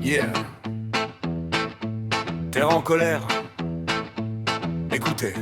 Yeah. Terre en colère. Écoutez.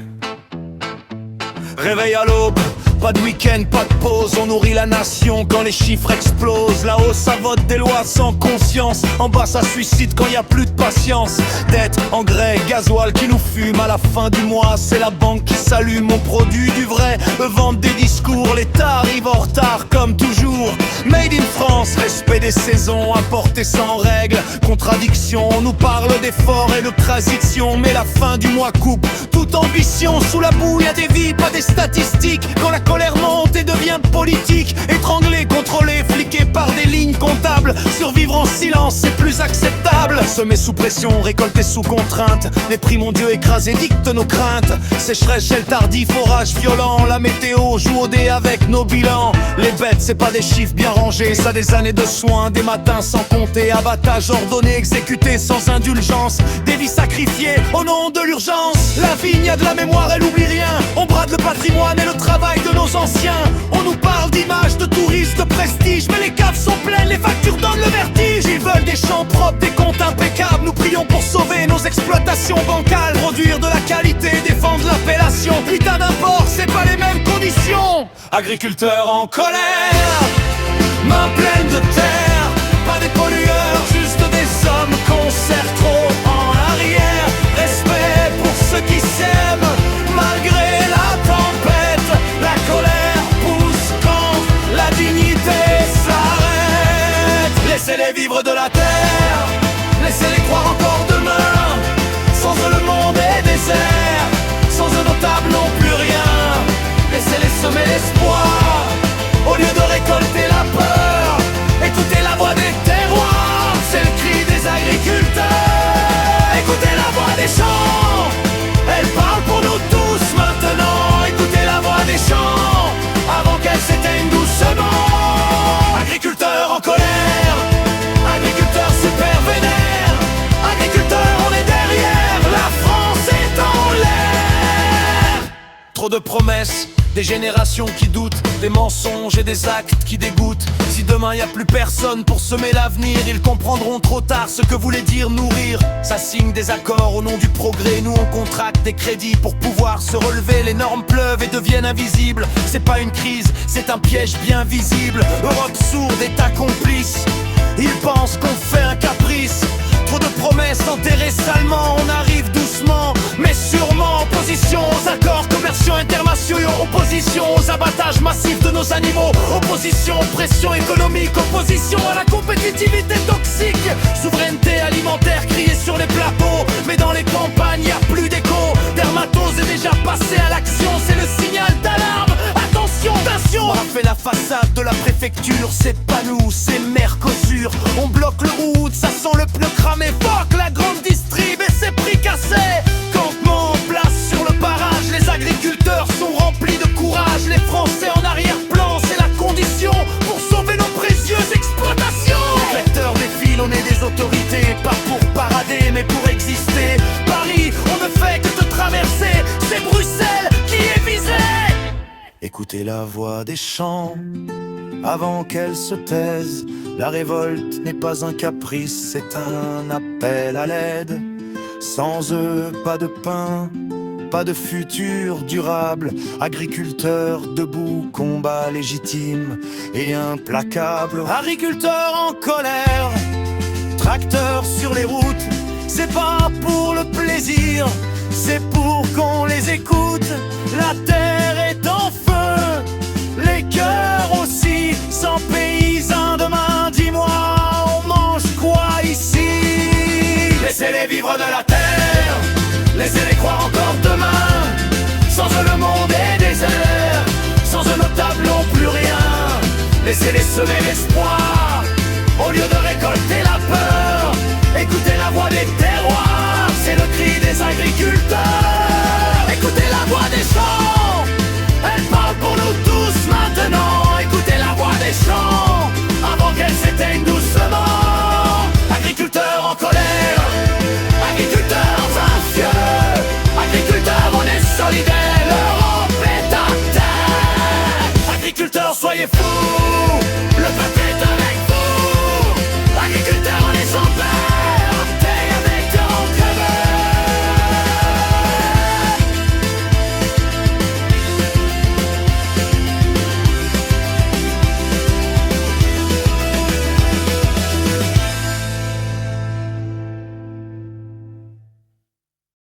Réveil à l'aube, pas de week-end, pas de pause. On nourrit la nation quand les chiffres explosent. Là-haut ça vote des lois sans conscience. En bas ça suicide quand y a plus de patience. Dette, engrais, gasoil qui nous fume. À la fin du mois c'est la banque qui s'allume. On produit du vrai, eux vendent des discours. L'État arrive en retard comme toujours. Made in France, respect des saisons, importé sans règles. Contradiction, on nous parle d'efforts et de transition. Mais la fin du mois coupe toute ambition. Sous la boue y a des vies, pas des statistiques. Quand la colère monte et devient politique, étranglé, contrôlé, fliqué par des lignes comptables. Survivre en silence c'est plus acceptable. Semer sous pression, récolter sous contrainte. Les prix mondiaux écrasés dictent nos craintes. Sécheresse, gel tardif, orage violent. La météo joue au dé avec nos bilans. Les bêtes c'est pas des chiffres bien rangés. Ça des années de soins, des matins sans compter. Abattage ordonné, exécuté sans indulgence. Des vies sacrifiées au nom de l'urgence. La vigne a de la mémoire, elle oublie rien. On brade le patrimoine et le travail de nos anciens. On nous parle d'images, de touristes, de prestige. Mais les caves sont pleines, les factures donnent le vertige. Ils veulent des champs propres, des comptes impeccables. Nous prions pour sauver nos exploitations bancales. Produire de la qualité, défendre l'appellation. Putain d'import, c'est pas les mêmes conditions. Agriculteurs en colère, mains pleines de terre. Pas des pollueurs, juste des hommes qu'on serre trop en arrière. Respect pour ceux qui s'aiment, malgré la tempête. La colère pousse quand la dignité s'arrête. Laissez-les vivre de la terre, laissez-les croire encore demain. Sans eux le monde est désert, sans eux nos tables n'ont plus rien. Laissez-les semer l'espoir, au lieu de récolter la peur. Écoutez la voix des terroirs, c'est le cri des agriculteurs. Écoutez la voix des champs, elle parle pour nous tous maintenant. Écoutez la voix des champs, avant qu'elle s'éteigne doucement. Agriculteurs en colère, agriculteurs super vénères. Agriculteurs on est derrière, la France est en l'air. Trop de promesses, des générations qui doutent, des mensonges et des actes qui dégoûtent. Si demain y a plus personne pour semer l'avenir, ils comprendront trop tard ce que voulait dire nourrir. Ça signe des accords au nom du progrès. Nous on contracte des crédits pour pouvoir se relever. Les normes pleuvent et deviennent invisibles. C'est pas une crise, c'est un piège bien visible. Europe sourde, État complice. Ils pensent qu'on fait un caprice. Trop de promesses enterrées salement. On arrive doucement, mais sûrement. Opposition aux accords commerciaux internationaux. Opposition aux abattages massifs de nos animaux. Opposition aux pressions économiques. Opposition à la compétitivité toxique. Souveraineté alimentaire criée sur les plateaux. Mais dans les campagnes y a plus d'écho. Dermatose est déjà passé à l'action. C'est le signal d'alarme. Attention, attention. On a fait la façade de la préfecture. C'est pas nous, c'est Mercosur. On bloque le route, ça sent le pneu cramé. Fuck la grande distrib et ses prix cassés. Campement en place sur le barrage. Les agriculteurs sont remplis de courage. Les Français en arrière-plan, c'est la condition pour sauver nos précieuses exploitations. Les vecteurs défilent, on est des autorités. Pas pour parader, mais pour exister. Paris, on ne fait que te traverser. C'est Bruxelles qui est visée. Écoutez la voix des champs avant qu'elle se taise. La révolte n'est pas un caprice, c'est un appel à l'aide. Sans eux, pas de pain, pas de futur durable. Agriculteurs debout, combat légitime et implacable. Agriculteurs en colère, tracteurs sur les routes. C'est pas pour le plaisir, c'est pour qu'on les écoute. La terre est en feu, les cœurs aussi. Sans paysans demain, dis-moi, on mange quoi ici? Laissez-les vivre de la terre, laissez-les croire encore demain. Sans eux le monde est désert, sans eux nos tables n'ont plus rien. Laissez-les semer l'espoir, au lieu de récolter la peur. Écoutez la voix des terroirs, c'est le cri des agriculteurs. Écoutez la voix des champs, elle parle pour nous tous maintenant. Écoutez la voix des champs, avant qu'elle s'éteigne doucement. Agriculteurs en colère, agriculteurs mafieux. Agriculteurs on est solidaires, l'Europe est à terre. Agriculteurs soyez fous.